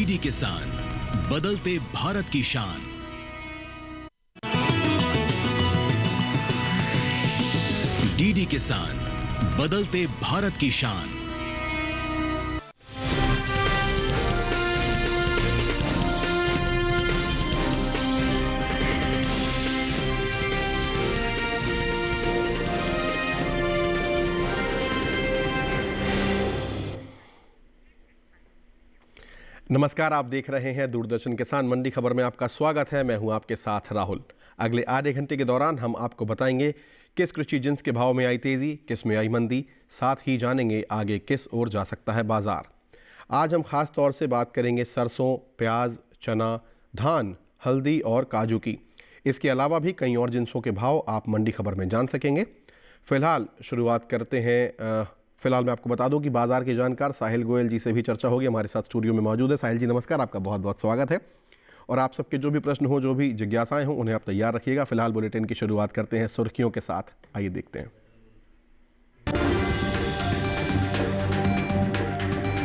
DD किसान, बदलते भारत की शान। डीडी किसान, बदलते भारत की शान। नमस्कार, आप देख रहे हैं दूरदर्शन किसान मंडी खबर में आपका स्वागत है। मैं हूं आपके साथ राहुल। अगले आधे घंटे के दौरान हम आपको बताएंगे किस कृषि जिन्स के भाव में आई तेजी, किस में आई मंदी, साथ ही जानेंगे आगे किस ओर जा सकता है बाजार। आज हम खास तौर से बात करेंगे सरसों, प्याज, चना, धान, हल्दी और काजू की। इसके अलावा भी कई और जिन्सों के भाव आप मंडी खबर में जान सकेंगे। फिलहाल शुरुआत करते हैं। फिलहाल मैं आपको बता दूं कि बाजार के जानकार साहिल गोयल जी से भी चर्चा होगी। हमारे साथ स्टूडियो में मौजूद है। साहिल जी नमस्कार, आपका बहुत बहुत स्वागत है। और आप सबके जो भी प्रश्न हो, जो भी जिज्ञासाएं हों, उन्हें आप तैयार रखिएगा। फिलहाल बुलेटिन की शुरुआत करते हैं सुर्खियों के साथ। आइए देखते हैं।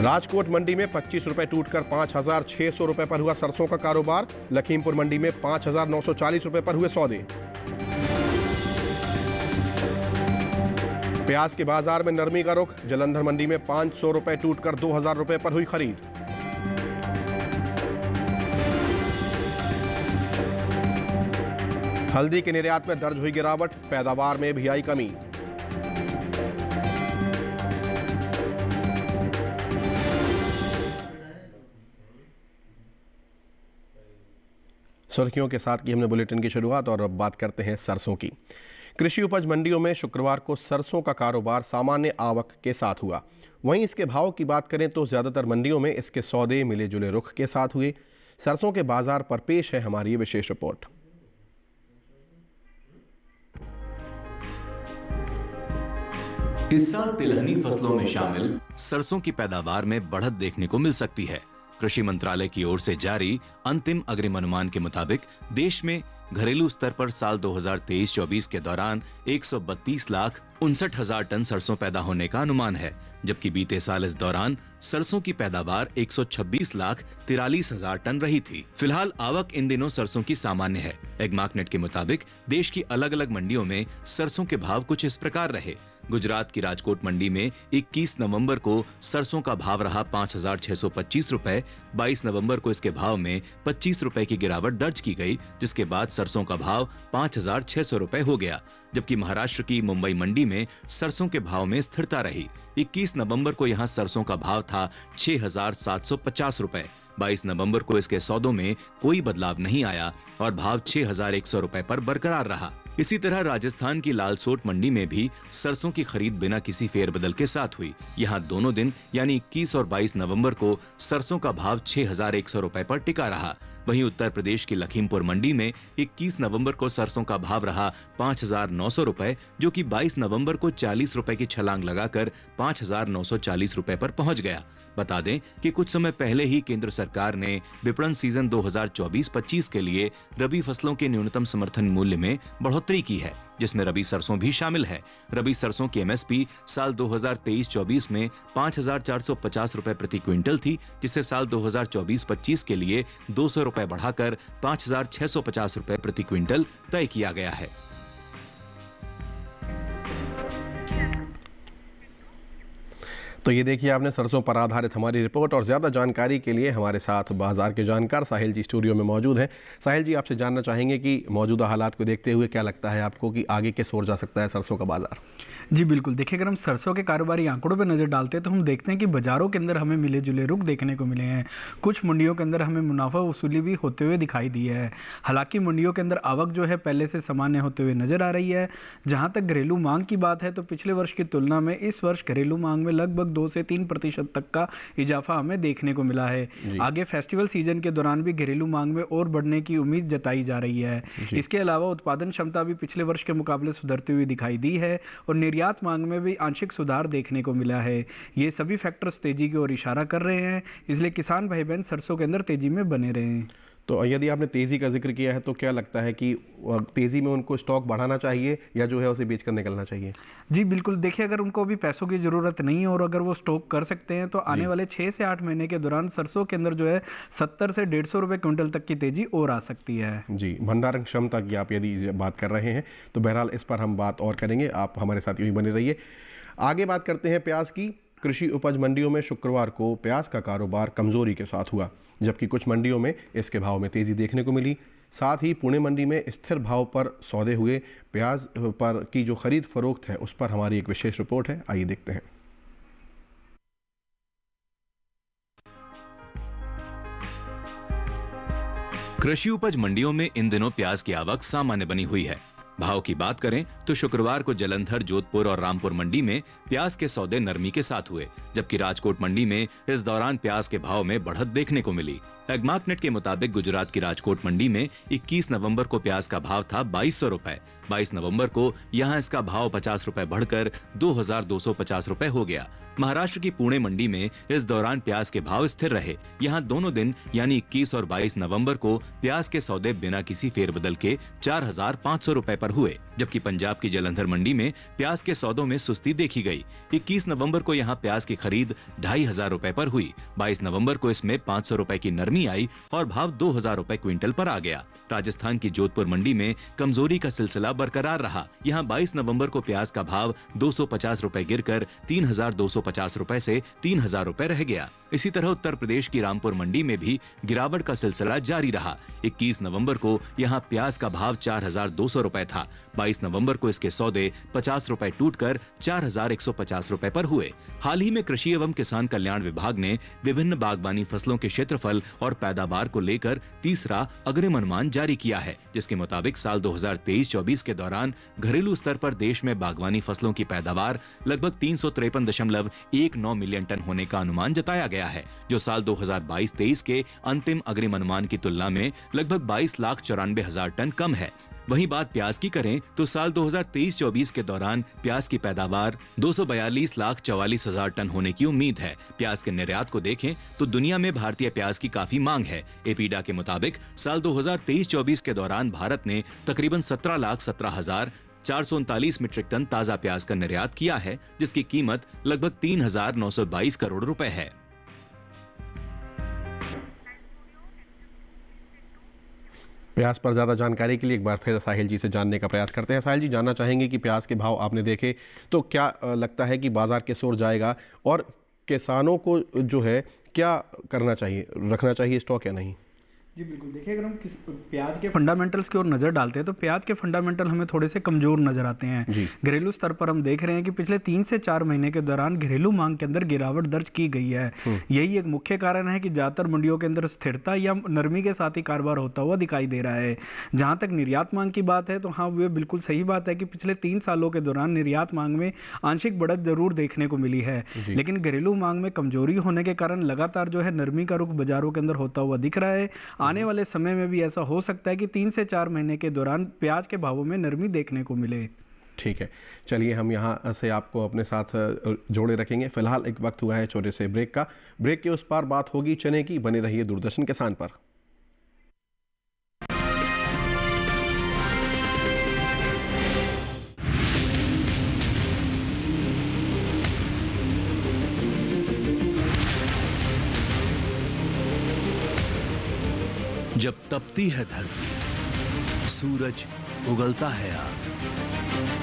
राजकोट मंडी में 25 रुपए टूटकर 5,600 रुपए पर हुआ सरसों का कारोबार। लखीमपुर मंडी में 5,940 रुपए पर हुए सौदे। प्याज के बाजार में नरमी का रुख। जलंधर मंडी में 500 रुपए टूटकर 2,000 रुपए पर हुई खरीद। हल्दी के निर्यात में दर्ज हुई गिरावट, पैदावार में भी आई कमी। सुर्खियों के साथ की हमने बुलेटिन की शुरुआत और अब बात करते हैं सरसों की। कृषि उपज मंडियों में शुक्रवार को सरसों का कारोबार सामान्य आवक के साथ हुआ। वहीं इसके भाव की बात करें तो ज्यादातर मंडियों में इसके सौदे मिले जुले रुख के साथ हुए। सरसों के बाजार पर पेश है हमारी ये विशेष रिपोर्ट। इस साल तिलहनी फसलों में शामिल सरसों की पैदावार में बढ़त देखने को मिल सकती है। कृषि मंत्रालय की ओर से जारी अंतिम अग्रिम अनुमान के मुताबिक देश में घरेलू स्तर पर साल 2023-24 के दौरान 132,59,000 टन सरसों पैदा होने का अनुमान है, जबकि बीते साल इस दौरान सरसों की पैदावार 126,43,000 टन रही थी। फिलहाल आवक इन दिनों सरसों की सामान्य है। एग्मार्कनेट के मुताबिक देश की अलग अलग मंडियों में सरसों के भाव कुछ इस प्रकार रहे। गुजरात की राजकोट मंडी में 21 नवंबर को सरसों का भाव रहा 5,625 रुपए। 22 नवंबर को इसके भाव में 25 रुपए की गिरावट दर्ज की गई, जिसके बाद सरसों का भाव 5,600 रुपए हो गया। जबकि महाराष्ट्र की मुंबई मंडी में सरसों के भाव में स्थिरता रही। 21 नवंबर को यहां सरसों का भाव था 6,750 रुपए। 22 नवंबर को इसके सौदों में कोई बदलाव नहीं आया और भाव 6,100 रुपए पर बरकरार रहा। इसी तरह राजस्थान की लालसोट मंडी में भी सरसों की खरीद बिना किसी फेरबदल के साथ हुई। यहां दोनों दिन यानी 21 और 22 नवंबर को सरसों का भाव 6,100 रुपए पर टिका रहा। वहीं उत्तर प्रदेश की लखीमपुर मंडी में 21 नवंबर को सरसों का भाव रहा 5,900 रुपए, जो कि 22 नवंबर को 40 रुपए की छलांग लगाकर 5,940 रुपए पर पहुंच गया। बता दें कि कुछ समय पहले ही केंद्र सरकार ने विपणन सीजन 2024-25 के लिए रबी फसलों के न्यूनतम समर्थन मूल्य में बढ़ोतरी की है, जिसमें रबी सरसों भी शामिल है। रबी सरसों की एमएसपी साल 2023-24 में 5,450 रुपए प्रति क्विंटल थी, जिसे साल 2024-25 के लिए 200 रुपए बढ़ाकर 5,650 रुपए प्रति क्विंटल तय किया गया है। तो ये देखिए आपने सरसों पर आधारित हमारी रिपोर्ट। और ज़्यादा जानकारी के लिए हमारे साथ बाजार के जानकार साहिल जी स्टूडियो में मौजूद हैं। साहिल जी, आपसे जानना चाहेंगे कि मौजूदा हालात को देखते हुए क्या लगता है आपको कि आगे किस ओर जा सकता है सरसों का बाजार? जी बिल्कुल, देखिए अगर हम सरसों के कारोबारी आंकड़ों पर नज़र डालते हैं तो हम देखते हैं कि बाज़ारों के अंदर हमें मिले जुले रुख देखने को मिले हैं। कुछ मंडियों के अंदर हमें मुनाफा वसूली भी होते हुए दिखाई दी है। हालांकि मंडियों के अंदर आवक जो है पहले से सामान्य होते हुए नज़र आ रही है। जहाँ तक घरेलू मांग की बात है तो पिछले वर्ष की तुलना में इस वर्ष घरेलू मांग में लगभग 2 से 3% तक का इजाफा हमें देखने को मिला है। आगे फेस्टिवल सीजन के दौरान भी घरेलू मांग में और बढ़ने की उम्मीद जताई जा रही है। इसके अलावा उत्पादन क्षमता भी पिछले वर्ष के मुकाबले सुधरती हुई दिखाई दी है और निर्यात मांग में भी आंशिक सुधार देखने को मिला है। ये सभी फैक्टर्स तेजी की ओर इशारा कर रहे हैं, इसलिए किसान भाई बहन सरसों के अंदर तेजी में बने रहे हैं। तो यदि आपने तेज़ी का जिक्र किया है तो क्या लगता है कि तेज़ी में उनको स्टॉक बढ़ाना चाहिए या जो है उसे बेच कर निकलना चाहिए? जी बिल्कुल, देखिए अगर उनको अभी पैसों की ज़रूरत नहीं है और अगर वो स्टॉक कर सकते हैं तो आने वाले 6 से 8 महीने के दौरान सरसों के अंदर जो है 70 से 150 रुपये क्विंटल तक की तेज़ी और आ सकती है। जी, भंडारण क्षमता की आप यदि बात कर रहे हैं तो बहरहाल इस पर हम बात और करेंगे, आप हमारे साथ यूँ ही बने रहिए। आगे बात करते हैं प्याज की। कृषि उपज मंडियों में शुक्रवार को प्याज का कारोबार कमजोरी के साथ हुआ, जबकि कुछ मंडियों में इसके भाव में तेज़ी देखने को मिली। साथ ही पुणे मंडी में स्थिर भाव पर सौदे हुए। प्याज पर की जो खरीद फरोख्त है उस पर हमारी एक विशेष रिपोर्ट है, आइए देखते हैं। कृषि उपज मंडियों में इन दिनों प्याज की आवक सामान्य बनी हुई है। भाव की बात करें तो शुक्रवार को जालंधर, जोधपुर और रामपुर मंडी में प्याज के सौदे नरमी के साथ हुए, जबकि राजकोट मंडी में इस दौरान प्याज के भाव में बढ़त देखने को मिली। एग्मार्कनेट के मुताबिक गुजरात की राजकोट मंडी में 21 नवंबर को प्याज का भाव था 2200 रुपए। 22 नवंबर को यहां इसका भाव 50 रुपए बढ़कर 2250 रुपए हो गया। महाराष्ट्र की पुणे मंडी में इस दौरान प्याज के भाव स्थिर रहे। यहां दोनों दिन यानी 21 और 22 नवंबर को प्याज के सौदे बिना किसी फेरबदल के 4500 रुपए पर हुए, जबकि पंजाब की जालंधर मंडी में प्याज के सौदों में सुस्ती देखी गई। 21 नवंबर को यहां प्याज की खरीद 2500 रुपए पर हुई। 22 नवंबर को इसमें 500 रुपए की नरमी आई और भाव 2000 रुपए क्विंटल पर आ गया। राजस्थान की जोधपुर मंडी में कमजोरी का सिलसिला बरकरार रहा। यहां 22 नवंबर को प्याज का भाव 250 रुपए गिरकर 3250 रुपए से 3000 रुपए रह गया। इसी तरह उत्तर प्रदेश की रामपुर मंडी में भी गिरावट का सिलसिला जारी रहा। 21 नवंबर को यहां प्याज का भाव 4200 रुपए था। 22 नवंबर को इसके सौदे 50 रुपए टूटकर 4150 रुपए पर हुए। हाल ही में कृषि एवं किसान कल्याण विभाग ने विभिन्न बागबानी फसलों के क्षेत्रफल और पैदावार को लेकर तीसरा अग्रिम अनुमान जारी किया है, जिसके मुताबिक साल 2023-24 के दौरान घरेलू स्तर पर देश में बागवानी फसलों की पैदावार लगभग 353.19 मिलियन टन होने का अनुमान जताया गया है, जो साल 2022-23 के अंतिम अग्रिम अनुमान की तुलना में लगभग 22,94,000 टन कम है। वहीं बात प्याज की करें तो साल 2023-24 के दौरान प्याज की पैदावार 242,44,000 टन होने की उम्मीद है। प्याज के निर्यात को देखें तो दुनिया में भारतीय प्याज की काफी मांग है। एपीडा के मुताबिक साल 2023-24 के दौरान भारत ने तकरीबन 17,17,439 मीट्रिक टन ताजा प्याज का निर्यात किया है, जिसकी कीमत लगभग 3,922 करोड़ रुपए है। प्याज पर ज़्यादा जानकारी के लिए एक बार फिर साहिल जी से जानने का प्रयास करते हैं। साहिल जी, जानना चाहेंगे कि प्याज के भाव आपने देखे तो क्या लगता है कि बाजार किस ओर जाएगा और किसानों को जो है क्या करना चाहिए, रखना चाहिए स्टॉक या नहीं? जी बिल्कुल, देखिए अगर हम प्याज के फंडामेंटल्स की ओर नज़र डालते हैं तो प्याज के फंडामेंटल हमें थोड़े से कमज़ोर नज़र आते हैं। घरेलू स्तर पर हम देख रहे हैं कि पिछले 3 से 4 महीने के दौरान घरेलू मांग के अंदर गिरावट दर्ज की गई है। यही एक मुख्य कारण है कि ज़्यादातर मंडियों के अंदर स्थिरता या नरमी के साथ ही कारोबार होता हुआ दिखाई दे रहा है। जहाँ तक निर्यात मांग की बात है तो हाँ, वो बिल्कुल सही बात है कि पिछले 3 सालों के दौरान निर्यात मांग में आंशिक बढ़त जरूर देखने को मिली है, लेकिन घरेलू मांग में कमजोरी होने के कारण लगातार जो है नरमी का रुख बाजारों के अंदर होता हुआ दिख रहा है। आने वाले समय में भी ऐसा हो सकता है कि 3 से 4 महीने के दौरान प्याज के भावों में नरमी देखने को मिले। ठीक है, चलिए हम यहाँ से आपको अपने साथ जोड़े रखेंगे। फिलहाल एक वक्त हुआ है छोटे से ब्रेक का। ब्रेक के उस पार बात होगी चने की। बने रहिए दूरदर्शन किसान पर। जब तपती है धरती, सूरज उगलता है आग,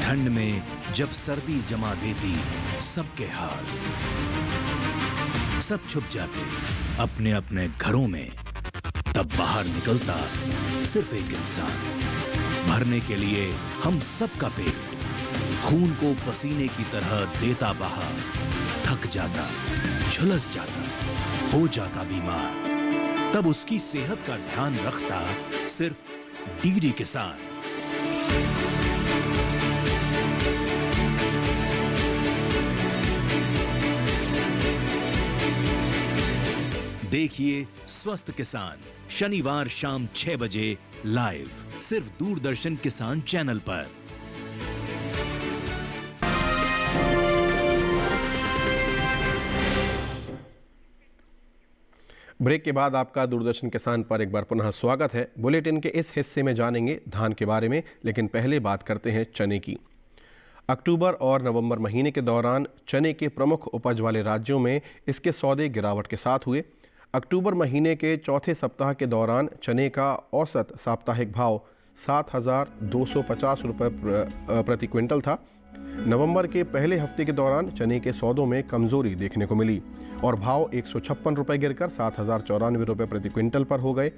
ठंड में जब सर्दी जमा देती सबके हाल, सब छुप जाते अपने अपने घरों में, तब बाहर निकलता सिर्फ एक इंसान, भरने के लिए हम सबका पेट, खून को पसीने की तरह देता बहा, थक जाता, झुलस जाता, हो जाता बीमार, तब उसकी सेहत का ध्यान रखता सिर्फ डीडी किसान। देखिए स्वस्थ किसान शनिवार शाम 6 बजे लाइव सिर्फ दूरदर्शन किसान चैनल पर। ब्रेक के बाद आपका दूरदर्शन किसान पर एक बार पुनः स्वागत है। बुलेटिन के इस हिस्से में जानेंगे धान के बारे में, लेकिन पहले बात करते हैं चने की। अक्टूबर और नवंबर महीने के दौरान चने के प्रमुख उपज वाले राज्यों में इसके सौदे गिरावट के साथ हुए। अक्टूबर महीने के चौथे सप्ताह के दौरान चने का औसत साप्ताहिक भाव 7,250 रुपये प्रति क्विंटल था। नवंबर के पहले हफ्ते के दौरान चने के सौदों में कमजोरी देखने को मिली और भाव 156 रुपये गिरकर 7,094 रुपये प्रति क्विंटल पर हो गए।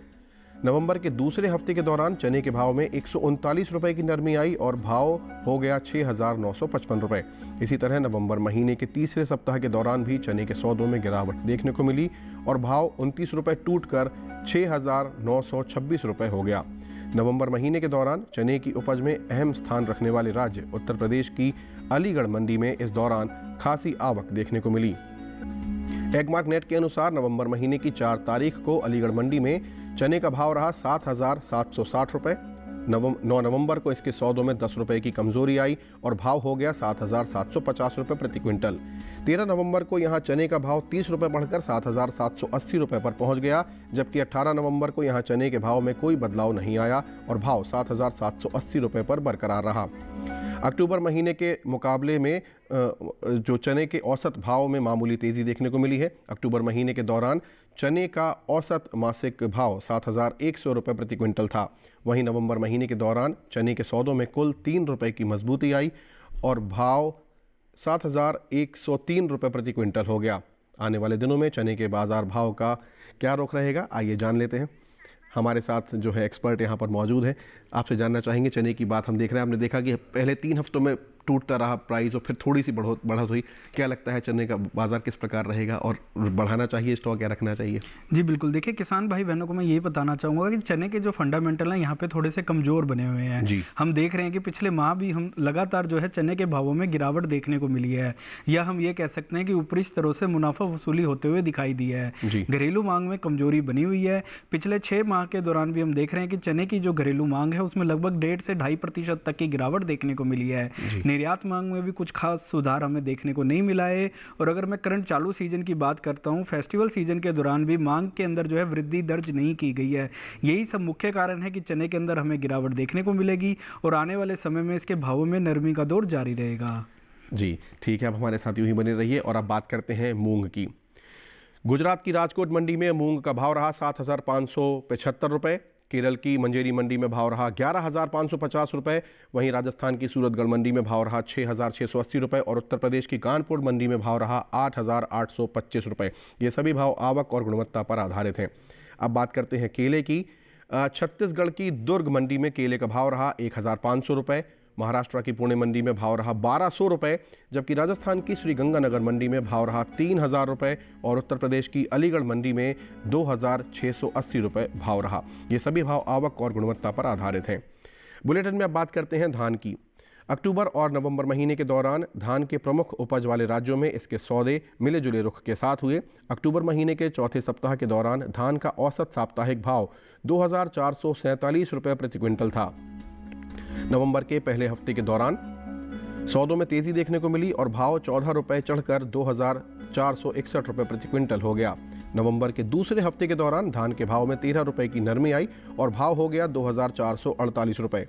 नवंबर के दूसरे हफ्ते के दौरान चने के भाव में 139 रुपये की नरमी आई और भाव हो गया 6,955 रुपये। इसी तरह नवंबर महीने के तीसरे सप्ताह के दौरान भी चने के सौदों में गिरावट देखने को मिली और भाव 29 रुपये टूटकर 6,926 रुपये हो गया। नवंबर महीने के दौरान चने की उपज में अहम स्थान रखने वाले राज्य उत्तर प्रदेश की अलीगढ़ मंडी में इस दौरान खासी आवक देखने को मिली। एगमार्क नेट के अनुसार नवंबर महीने की 4 तारीख को अलीगढ़ मंडी में चने का भाव रहा 7,760 रुपये। 9 नवंबर को इसके सौदों में 10 रुपये की कमजोरी आई और भाव हो गया 7,750 रुपये प्रति क्विंटल। 13 नवंबर को यहाँ चने का भाव 30 रुपये बढ़कर 7,780 रुपये पर पहुँच गया, जबकि 18 नवंबर को यहाँ चने के भाव में कोई बदलाव नहीं आया और भाव 7,780 रुपये पर बरकरार रहा। अक्टूबर महीने के मुकाबले में जो चने के औसत भाव में मामूली तेज़ी देखने को मिली है। अक्टूबर महीने के दौरान चने का औसत मासिक भाव 7,100 रुपये प्रति क्विंटल था। वहीं नवंबर महीने के दौरान चने के सौदों में कुल 3 रुपये की मजबूती आई और भाव 7,103 रुपये प्रति क्विंटल हो गया। आने वाले दिनों में चने के बाज़ार भाव का क्या रुख रहेगा, आइए जान लेते हैं। हमारे साथ जो है एक्सपर्ट यहाँ पर मौजूद है। आपसे जानना चाहेंगे, चने की बात हम देख रहे हैं, आपने देखा कि पहले 3 हफ्तों में टूटता रहा प्राइस और फिर थोड़ी सी बढ़त हुई। क्या लगता है चने का बाजार किस प्रकार रहेगा और बढ़ाना चाहिए स्टॉक या रखना चाहिए? जी बिल्कुल, देखिए किसान भाई बहनों को मैं यही बताना चाहूँगा कि चने के जो फंडामेंटल हैं यहाँ पे थोड़े से कमज़ोर बने हुए हैं जी। हम देख रहे हैं कि पिछले माह भी हम लगातार जो है चने के भावों में गिरावट देखने को मिली है, या हम ये कह सकते हैं कि ऊपरी स्तरों से मुनाफा वसूली होते हुए दिखाई दी है। घरेलू मांग में कमजोरी बनी हुई है। पिछले 6 माह के दौरान भी हम देख रहे हैं कि चने की जो घरेलू मांग है उसमें लगभग 1.5 से 2.5% तक की गिरावट देखने को मिली है। निर्यात मांग में भी कुछ खास सुधार हमें देखने को नहीं मिला है। और अगर मैं करंट चालू सीजन की बात करता हूं, फेस्टिवल सीजन के दौरान भी मांग के अंदर जो है वृद्धि दर्ज नहीं की गई है। यही सब मुख्य कारण है कि चने के अंदर हमें गिरावट देखने को मिलेगी और आने वाले समय में इसके भावों में नरमी का दौर जारी रहेगा। जी ठीक है, आप हमारे साथ यूं ही बने रहिए। और अब बात करते हैं मूंग की। गुजरात की राजकोट मंडी में मूंग का भाव रहा 7,575 रुपये। केरल की मंजेरी मंडी में भाव रहा 11,550 रुपये। वहीं राजस्थान की सूरतगढ़ मंडी में भाव रहा 6,680 रुपये और उत्तर प्रदेश की कानपुर मंडी में भाव रहा 8,825 रुपये। ये सभी भाव आवक और गुणवत्ता पर आधारित हैं। अब बात करते हैं केले की। छत्तीसगढ़ की दुर्ग मंडी में केले का भाव रहा 1,500 रुपये। महाराष्ट्र की पुणे मंडी में भाव रहा 1,200 रुपये, जबकि राजस्थान की श्री गंगानगर मंडी में भाव रहा 3,000 रुपये और उत्तर प्रदेश की अलीगढ़ मंडी में 2,680 रुपये भाव रहा। ये सभी भाव आवक और गुणवत्ता पर आधारित हैं। बुलेटिन में अब बात करते हैं धान की। अक्टूबर और नवंबर महीने के दौरान धान के प्रमुख उपज वाले राज्यों में इसके सौदे मिले जुले रुख के साथ हुए। अक्टूबर महीने के चौथे सप्ताह के दौरान धान का औसत साप्ताहिक भाव 2,447 रुपये प्रति क्विंटल था। नवंबर के पहले हफ्ते के दौरान सौदों में तेजी देखने को मिली और भाव 14 रुपये चढ़कर 2,461 रुपये प्रति क्विंटल हो गया। नवंबर के दूसरे हफ्ते के दौरान धान के भाव में 13 रुपये की नरमी आई और भाव हो गया 2,448 रुपये।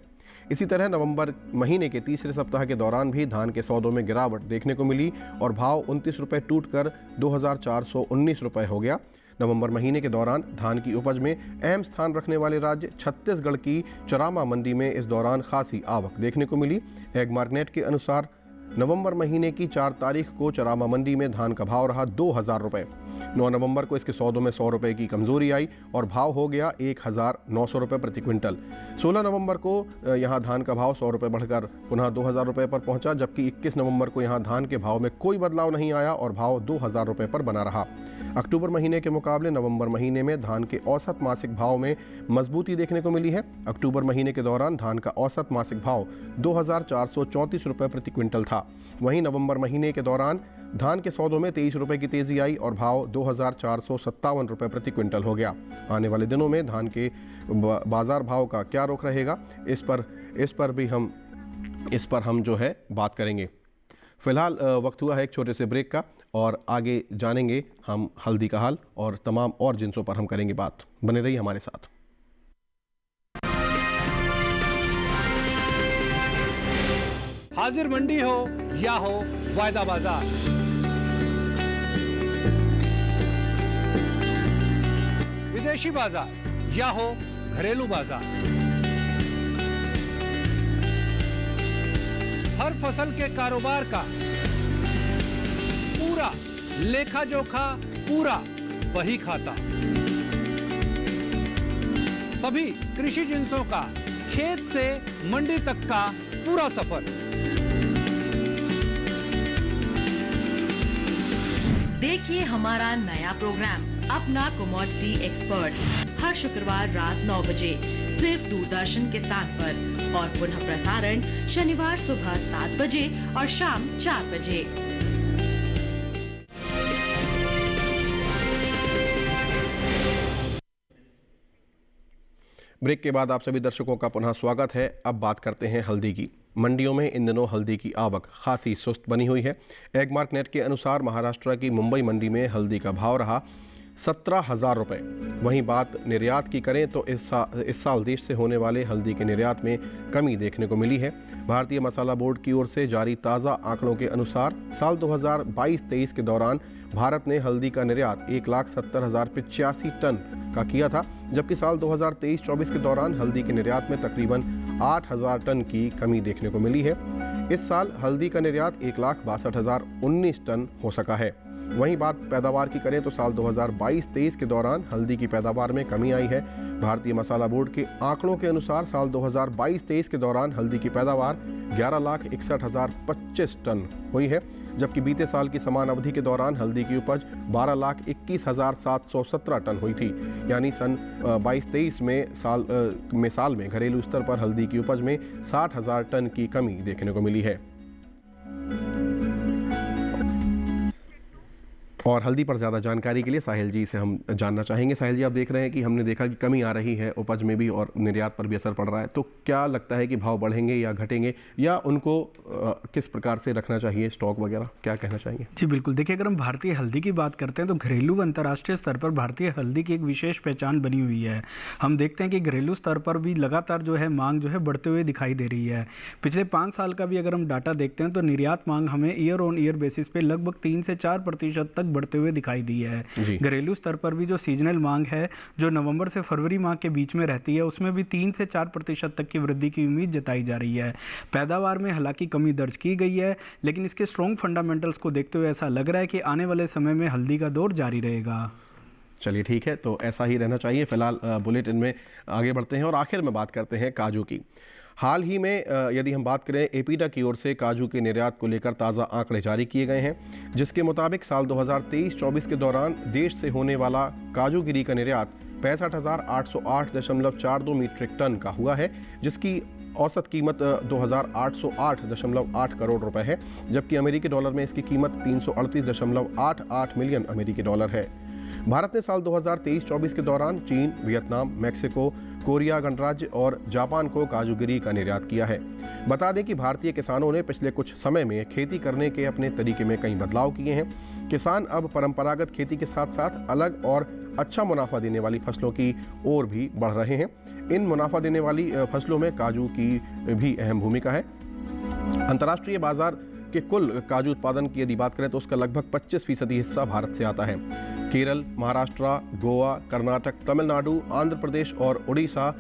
इसी तरह नवंबर महीने के तीसरे सप्ताह के दौरान भी धान के सौदों में गिरावट देखने को मिली और भाव 29 रुपये टूटकर 2,419 रुपये हो गया। नवंबर महीने के दौरान धान की उपज में अहम स्थान रखने वाले राज्य छत्तीसगढ़ की चरामा मंडी में इस दौरान खासी आवक देखने को मिली। एगमार्क नेट के अनुसार नवंबर महीने की 4 तारीख को चरामा मंडी में धान का भाव रहा 2,000 रुपये। 9 नवंबर को इसके सौदों में 100 रुपये की कमजोरी आई और भाव हो गया 1,900 रुपये प्रति क्विंटल। 16 नवंबर को यहाँ धान का भाव 100 रुपये बढ़कर पुनः 2,000 रुपये पर पहुँचा, जबकि 21 नवंबर को यहाँ धान के भाव में कोई बदलाव नहीं आया और भाव 2,000 रुपये पर बना रहा। अक्टूबर महीने के मुकाबले नवंबर महीने में धान के औसत मासिक भाव में मजबूती देखने को मिली है। अक्टूबर महीने के दौरान धान का औसत मासिक भाव 2,434 रुपये प्रति क्विंटल था। वहीं नवंबर महीने के दौरान धान के सौदों में 23 रुपये की तेजी आई और भाव 2,457 रुपये प्रति क्विंटल हो गया। आने वाले दिनों में धान के बाजार भाव का क्या रुख रहेगा, इस पर हम जो है बात करेंगे। फिलहाल वक्त हुआ है एक छोटे से ब्रेक का और आगे जानेंगे हम हल्दी का हाल और तमाम और जिनसों पर हम करेंगे बात। बने रहिए हमारे साथ। हाजिर मंडी हो या हो वायदा बाजार, विदेशी बाजार या हो घरेलू बाजार, हर फसल के कारोबार का पूरा लेखा जोखा, पूरा बही खाता, सभी कृषि जिंसों का खेत से मंडी तक का पूरा सफर। देखिए हमारा नया प्रोग्राम अपना कमोडिटी एक्सपर्ट हर शुक्रवार रात 9 बजे सिर्फ दूरदर्शन किसान पर और पुनः प्रसारण शनिवार सुबह 7 बजे और शाम 4 बजे। ब्रेक के बाद आप सभी दर्शकों का पुनः स्वागत है। अब बात करते हैं हल्दी की। मंडियों में इन दिनों हल्दी की आवक खासी सुस्त बनी हुई है। एगमार्क नेट के अनुसार महाराष्ट्र की मुंबई मंडी में हल्दी का भाव रहा 17,000 रुपये। वहीं बात निर्यात की करें तो इस साल देश से होने वाले हल्दी के निर्यात में कमी देखने को मिली है। भारतीय मसाला बोर्ड की ओर से जारी ताज़ा आंकड़ों के अनुसार साल 2022-23 के दौरान भारत ने हल्दी का निर्यात 1,70,085 टन का किया था, जबकि साल 2023-24 के दौरान हल्दी के निर्यात में तकरीबन 8,000 टन की कमी देखने को मिली है। इस साल हल्दी का निर्यात 1,62,019 टन हो सका है। वहीं बात पैदावार की करें तो साल 2022-23 के दौरान हल्दी की पैदावार में कमी आई है। भारतीय मसाला बोर्ड के आंकड़ों के अनुसार साल 2022-23 के दौरान हल्दी की पैदावार 11,61,025 टन हुई है, जबकि बीते साल की समान अवधि के दौरान हल्दी की उपज 12,21,717 टन हुई थी। यानी सन 22-23 में साल में घरेलू स्तर पर हल्दी की उपज में 60,000 टन की कमी देखने को मिली है। और हल्दी पर ज़्यादा जानकारी के लिए साहिल जी से हम जानना चाहेंगे। साहिल जी, आप देख रहे हैं कि हमने देखा कि कमी आ रही है उपज में भी और निर्यात पर भी असर पड़ रहा है, तो क्या लगता है कि भाव बढ़ेंगे या घटेंगे, या उनको किस प्रकार से रखना चाहिए, स्टॉक वगैरह, क्या कहना चाहेंगे? जी बिल्कुल, देखिए अगर हम भारतीय हल्दी की बात करते हैं तो घरेलू व अंतर्राष्ट्रीय स्तर पर भारतीय हल्दी की एक विशेष पहचान बनी हुई है। हम देखते हैं कि घरेलू स्तर पर भी लगातार जो है मांग जो है बढ़ते हुए दिखाई दे रही है। पिछले 5 साल का भी अगर हम डाटा देखते हैं तो निर्यात मांग हमें ईयर ऑन ईयर बेसिस पे लगभग 3 से 4% तक बढ़ते हुए दिखाई दी है। घरेलू स्तर पर भी जो सीजनल मांग है, जो नवंबर से फरवरी माह के बीच में रहती है, उसमें भी 3 से 4% तक की वृद्धि की उम्मीद जताई जा रही है। पैदावार में हालांकि कमी दर्ज की गई है, लेकिन इसके स्ट्रॉन्ग फंडामेंटल्स को देखते हुए ऐसा लग रहा है कि आने वाले समय में हल्दी का दौर जारी रहेगा। चलिए ठीक है, तो ऐसा ही रहना चाहिए। फिलहाल बुलेटिन में आगे बढ़ते हैं और आखिर में बात करते हैं काजू की। हाल ही में यदि हम बात करें, एपीडा की ओर से काजू के निर्यात को लेकर ताज़ा आंकड़े जारी किए गए हैं, जिसके मुताबिक साल 2023-24 के दौरान देश से होने वाला काजूगिरी का निर्यात 65,808.42 मीट्रिक टन का हुआ है, जिसकी औसत कीमत 2,808.8 करोड़ रुपए है, जबकि अमेरिकी डॉलर में इसकी कीमत 338.88 मिलियन अमेरिकी डॉलर है। भारत ने साल 2023-24 के दौरान चीन, वियतनाम, मैक्सिको, कोरिया गणराज्य और जापान को काजूगिरी का निर्यात किया है। बता दें कि भारतीय किसानों ने पिछले कुछ समय में खेती करने के अपने तरीके में कई बदलाव किए हैं। किसान अब परंपरागत खेती के साथ साथ अलग और अच्छा मुनाफा देने वाली फसलों की ओर भी बढ़ रहे हैं। इन मुनाफा देने वाली फसलों में काजू की भी अहम भूमिका है। अंतर्राष्ट्रीय बाजार के कुल काजू उत्पादन की यदि बात करें तो उसका लगभग 25% हिस्सा भारत से आता है। केरल, महाराष्ट्र, गोवा, कर्नाटक, तमिलनाडु, आंध्र प्रदेश और उड़ीसा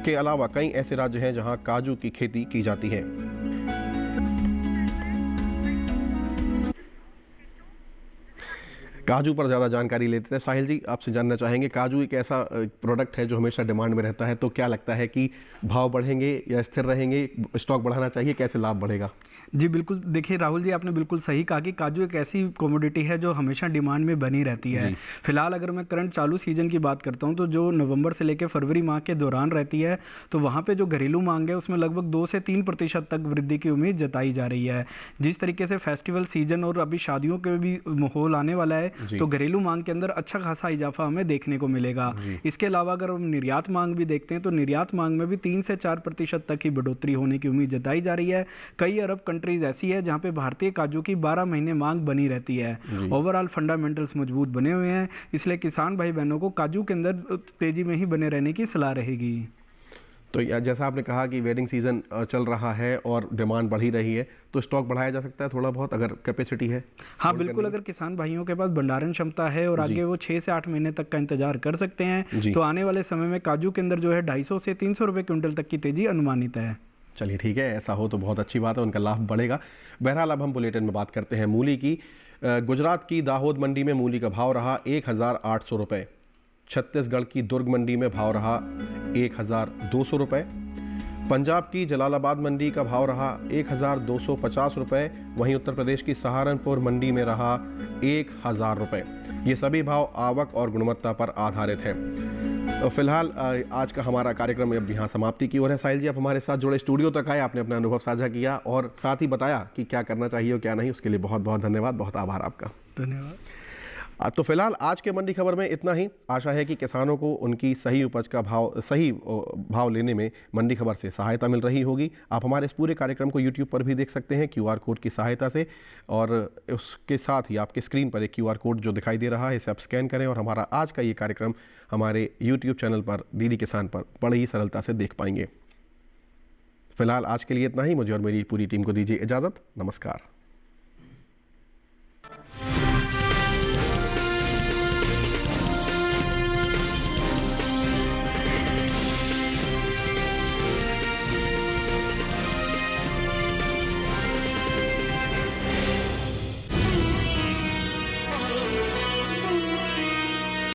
के अलावा कई ऐसे राज्य हैं जहां काजू की खेती की जाती है। काजू पर ज़्यादा जानकारी लेते हैं। साहिल जी, आपसे जानना चाहेंगे, काजू एक ऐसा प्रोडक्ट है जो हमेशा डिमांड में रहता है, तो क्या लगता है कि भाव बढ़ेंगे या स्थिर रहेंगे, स्टॉक बढ़ाना चाहिए, कैसे लाभ बढ़ेगा? जी बिल्कुल, देखिए राहुल जी, आपने बिल्कुल सही कहा कि काजू एक ऐसी कमोडिटी है जो हमेशा डिमांड में बनी रहती है। फिलहाल अगर मैं करंट चालू सीजन की बात करता हूं तो जो नवंबर से लेकर फरवरी माह के दौरान रहती है, तो वहां पे जो घरेलू मांग है उसमें लगभग 2 से 3% तक वृद्धि की उम्मीद जताई जा रही है। जिस तरीके से फेस्टिवल सीजन और अभी शादियों के भी माहौल आने वाला है, जी। तो घरेलू मांग के अंदर अच्छा खासा इजाफा हमें देखने को मिलेगा। इसके अलावा अगर हम निर्यात मांग भी देखते हैं तो निर्यात मांग में भी 3 से 4% तक की बढ़ोतरी होने की उम्मीद जताई जा रही है। कई अरब कंट्रीज ऐसी है जहां पे भारतीय काजू की 12 महीने मांग बनी रहती है। ओवरऑल फंडामेंटल्स मजबूत बने हुए हैं, इसलिए किसान भाई बहनों को काजू के अंदर तेजी में ही बने रहने की सलाह रहेगी। तो जैसा आपने कहा कि वेडिंग सीजन चल रहा है और डिमांड बढ़ ही रही है, तो स्टॉक बढ़ाया जा सकता है थोड़ा बहुत अगर कैपेसिटी है? हाँ बिल्कुल, अगर किसान भाइयों के पास भंडारण क्षमता है और आगे वो 6 से 8 महीने तक का इंतजार कर सकते हैं तो आने वाले समय में काजू के अंदर जो है 250 से 300 रुपये क्विंटल तक की तेजी अनुमानित है। चलिए ठीक है, ऐसा हो तो बहुत अच्छी बात है, उनका लाभ बढ़ेगा। बहरहाल अब हम बुलेटिन में बात करते हैं मूली की। गुजरात की दाहोद मंडी में मूली का भाव रहा 1,800 रुपये। छत्तीसगढ़ की दुर्ग मंडी में भाव रहा 1,200 रुपये। पंजाब की जलालाबाद मंडी का भाव रहा 1,250 रुपये। वहीं उत्तर प्रदेश की सहारनपुर मंडी में रहा 1,000 रुपये। ये सभी भाव आवक और गुणवत्ता पर आधारित है। तो फिलहाल आज का हमारा कार्यक्रम अब यहाँ समाप्ति की ओर है। साहिल जी, आप हमारे साथ जुड़े, स्टूडियो तक आए, आपने अपना अनुभव साझा किया और साथ ही बताया कि क्या करना चाहिए और क्या नहीं, उसके लिए बहुत बहुत धन्यवाद, बहुत आभार आपका। धन्यवाद। तो फिलहाल आज के मंडी खबर में इतना ही। आशा है कि किसानों को उनकी सही उपज का सही भाव लेने में मंडी खबर से सहायता मिल रही होगी। आप हमारे इस पूरे कार्यक्रम को YouTube पर भी देख सकते हैं QR कोड की सहायता से, और उसके साथ ही आपके स्क्रीन पर एक QR कोड जो दिखाई दे रहा है, इसे आप स्कैन करें और हमारा आज का ये कार्यक्रम हमारे YouTube चैनल पर DD किसान पर बड़ी ही सरलता से देख पाएंगे। फिलहाल आज के लिए इतना ही। मुझे और मेरी पूरी टीम को दीजिए इजाज़त। नमस्कार।